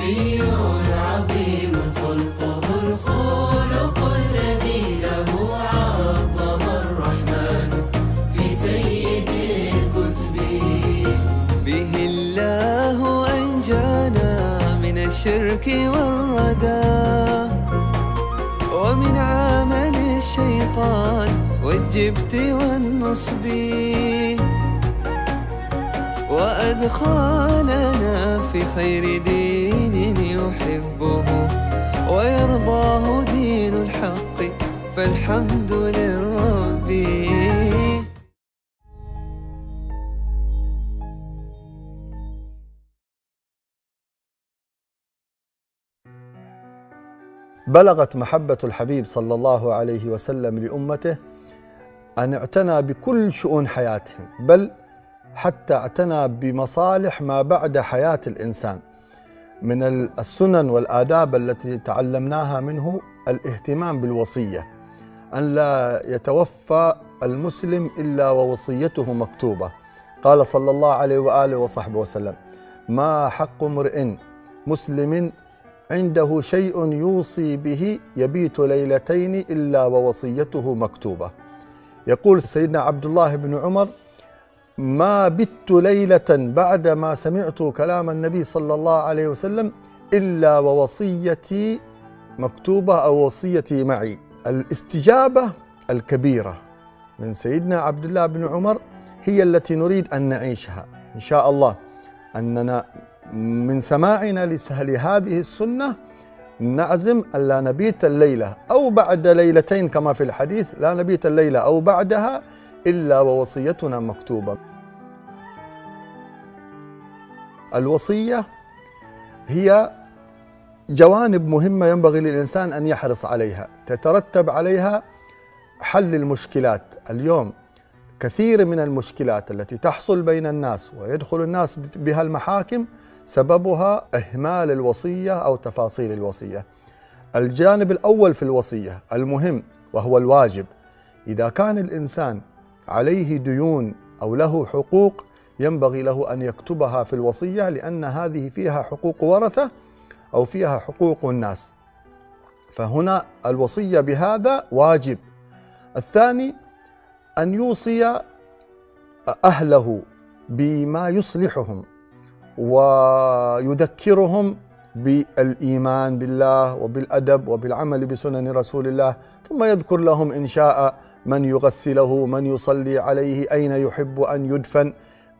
نبي عظيم خلقه الخلق الذي له عظم الرحمن في سيد الكتب. به الله أنجانا من الشرك والردى ومن عمل الشيطان والجبت والنصب، وأدخلنا في خير دين يحبه ويرضاه دين الحق، فالحمد للرب. بلغت محبة الحبيب صلى الله عليه وسلم لأمته أن اعتنى بكل شؤون حياتهم، بل حتى اعتنى بمصالح ما بعد حياة الإنسان. من السنن والآداب التي تعلمناها منه الاهتمام بالوصية، أن لا يتوفى المسلم إلا ووصيته مكتوبة. قال صلى الله عليه وآله وصحبه وسلم: ما حق امرئ مسلم عنده شيء يوصي به يبيت ليلتين إلا ووصيته مكتوبة. يقول سيدنا عبد الله بن عمر: ما بت ليلة بعد ما سمعت كلام النبي صلى الله عليه وسلم إلا ووصيتي مكتوبة أو وصيتي معي. الاستجابة الكبيرة من سيدنا عبد الله بن عمر هي التي نريد أن نعيشها إن شاء الله، أننا من سماعنا لهذه السنة نعزم أن لا نبيت الليلة أو بعد ليلتين كما في الحديث، لا نبيت الليلة أو بعدها إلا ووصيتنا مكتوبة. الوصية هي جوانب مهمة ينبغي للإنسان أن يحرص عليها، تترتب عليها حل المشكلات. اليوم كثير من المشكلات التي تحصل بين الناس ويدخل الناس بها المحاكم سببها إهمال الوصية أو تفاصيل الوصية. الجانب الأول في الوصية المهم وهو الواجب. إذا كان الإنسان عليه ديون أو له حقوق ينبغي له أن يكتبها في الوصية، لأن هذه فيها حقوق ورثة أو فيها حقوق الناس، فهنا الوصية بهذا واجب. الثاني أن يوصي أهله بما يصلحهم ويذكرهم بالإيمان بالله وبالأدب وبالعمل بسنن رسول الله، ثم يذكر لهم إن شاء من يغسله، من يصلي عليه، أين يحب أن يدفن،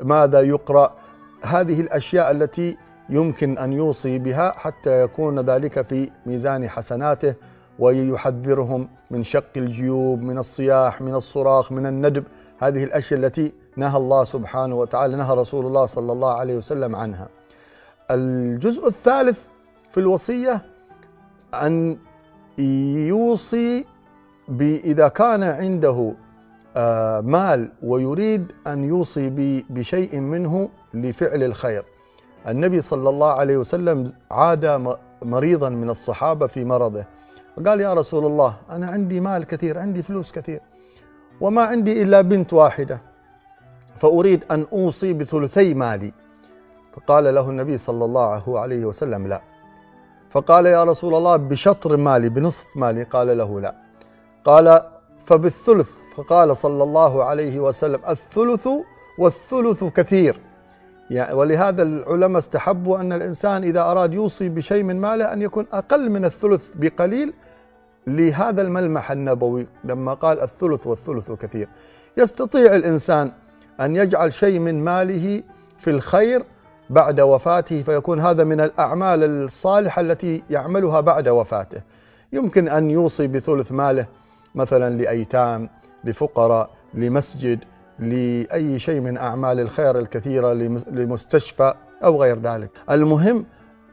ماذا يقرأ. هذه الأشياء التي يمكن أن يوصي بها حتى يكون ذلك في ميزان حسناته، ويحذرهم من شق الجيوب، من الصياح، من الصراخ، من الندب. هذه الأشياء التي نهى الله سبحانه وتعالى، نهى رسول الله صلى الله عليه وسلم عنها. الجزء الثالث في الوصية أن يوصي إذا كان عنده مال ويريد أن يوصي بشيء منه لفعل الخير. النبي صلى الله عليه وسلم عاد مريضا من الصحابة في مرضه، وقال: يا رسول الله، أنا عندي مال كثير، عندي فلوس كثير، وما عندي إلا بنت واحدة، فأريد أن أوصي بثلثي مالي. فقال له النبي صلى الله عليه وسلم: لا. فقال: يا رسول الله، بشطر مالي، بنصف مالي؟ قال له: لا. قال: فبالثلث؟ فقال صلى الله عليه وسلم: الثلث والثلث كثير. يعني ولهذا العلماء استحبوا أن الإنسان إذا أراد يوصي بشيء من ماله أن يكون أقل من الثلث بقليل، لهذا الملمح النبوي لما قال الثلث والثلث كثير. يستطيع الإنسان أن يجعل شيء من ماله في الخير بعد وفاته، فيكون هذا من الأعمال الصالحة التي يعملها بعد وفاته. يمكن أن يوصي بثلث ماله مثلا لأيتام، لفقراء، لمسجد، لأي شيء من أعمال الخير الكثيرة، لمستشفى أو غير ذلك. المهم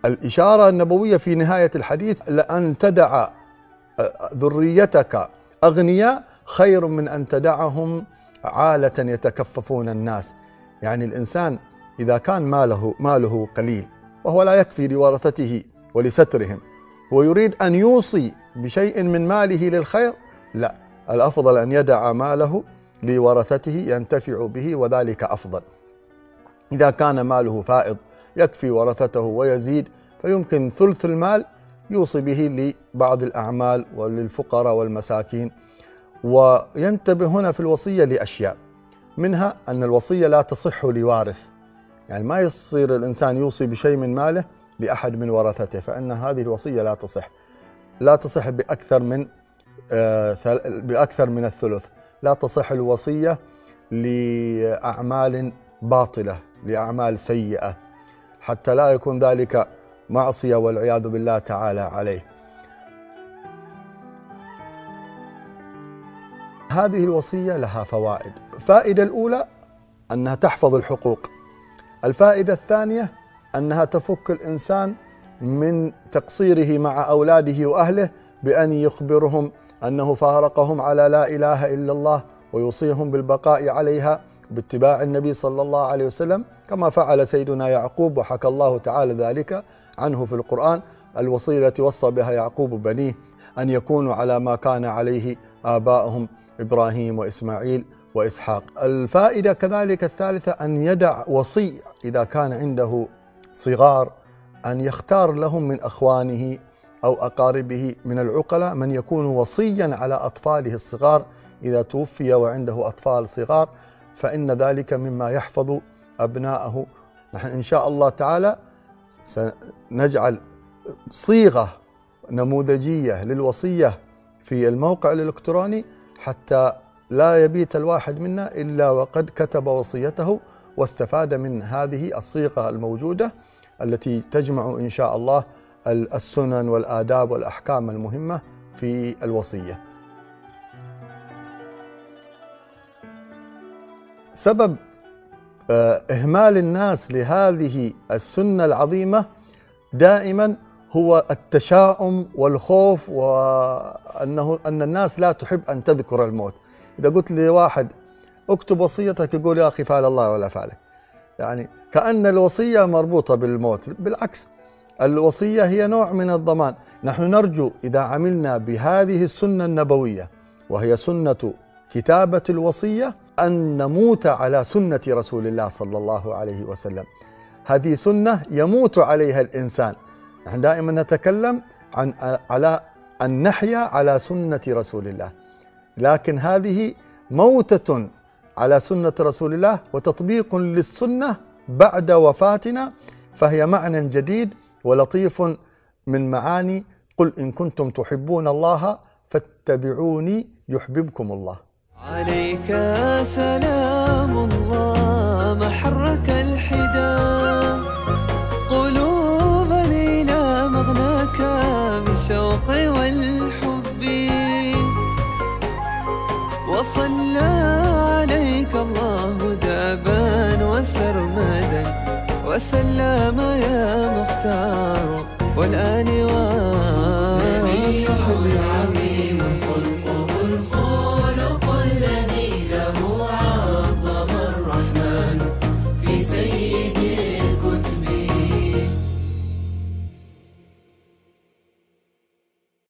الإشارة النبوية في نهاية الحديث: لأن تدع ذريتك أغنياء خير من أن تدعهم عالة يتكففون الناس. يعني الإنسان إذا كان ماله قليل وهو لا يكفي لورثته ولسترهم، ويريد أن يوصي بشيء من ماله للخير، لا، الأفضل أن يدع ماله لورثته ينتفع به، وذلك أفضل. إذا كان ماله فائض يكفي ورثته ويزيد، فيمكن ثلث المال يوصي به لبعض الأعمال وللفقراء والمساكين. وينتبه هنا في الوصية لأشياء، منها أن الوصية لا تصح لوارث، يعني ما يصير الإنسان يوصي بشيء من ماله لأحد من ورثته، فإن هذه الوصية لا تصح بأكثر من الثلث. لا تصح الوصية لأعمال باطلة، لأعمال سيئة، حتى لا يكون ذلك معصية والعياذ بالله تعالى عليه. هذه الوصية لها فوائد. الفائدة الأولى أنها تحفظ الحقوق. الفائدة الثانية أنها تفك الإنسان من تقصيره مع أولاده وأهله بأن يخبرهم أنه فارقهم على لا إله إلا الله، ويوصيهم بالبقاء عليها باتباع النبي صلى الله عليه وسلم، كما فعل سيدنا يعقوب، وحكى الله تعالى ذلك عنه في القرآن. الوصية التي وصى بها يعقوب بنيه أن يكونوا على ما كان عليه آباؤهم إبراهيم وإسماعيل وإسحاق. الفائدة كذلك الثالثة أن يدع وصي إذا كان عنده صغار أن يختار لهم من أخوانه أو أقاربه من العقلاء من يكون وصيا على أطفاله الصغار إذا توفي وعنده أطفال صغار، فإن ذلك مما يحفظ أبناءه. نحن إن شاء الله تعالى سنجعل صيغة نموذجية للوصية في الموقع الإلكتروني حتى لا يبيت الواحد منا إلا وقد كتب وصيته واستفاد من هذه الصيغة الموجودة التي تجمع إن شاء الله السنن والآداب والأحكام المهمة في الوصية. سبب إهمال الناس لهذه السنة العظيمة دائما هو التشاؤم والخوف، وأن الناس لا تحب أن تذكر الموت. إذا قلت لواحد اكتب وصيتك يقول يا أخي فعل الله ولا فعلك، يعني كأن الوصية مربوطة بالموت. بالعكس، الوصية هي نوع من الضمان. نحن نرجو إذا عملنا بهذه السنة النبوية وهي سنة كتابة الوصية أن نموت على سنة رسول الله صلى الله عليه وسلم. هذه سنة يموت عليها الإنسان. نحن دائما نتكلم على أن نحيا على سنة رسول الله، لكن هذه موتة على سنة رسول الله وتطبيق للسنة بعد وفاتنا، فهي معنى جديد ولطيف من معاني قل إن كنتم تحبون الله فاتبعوني يحببكم الله. عليك سلام الله ما حرك الحدا قلوبا إلى مغناك بالشوق والحب، وصلى عليك الله دابا وسرمدا وسلم يا مختار والآن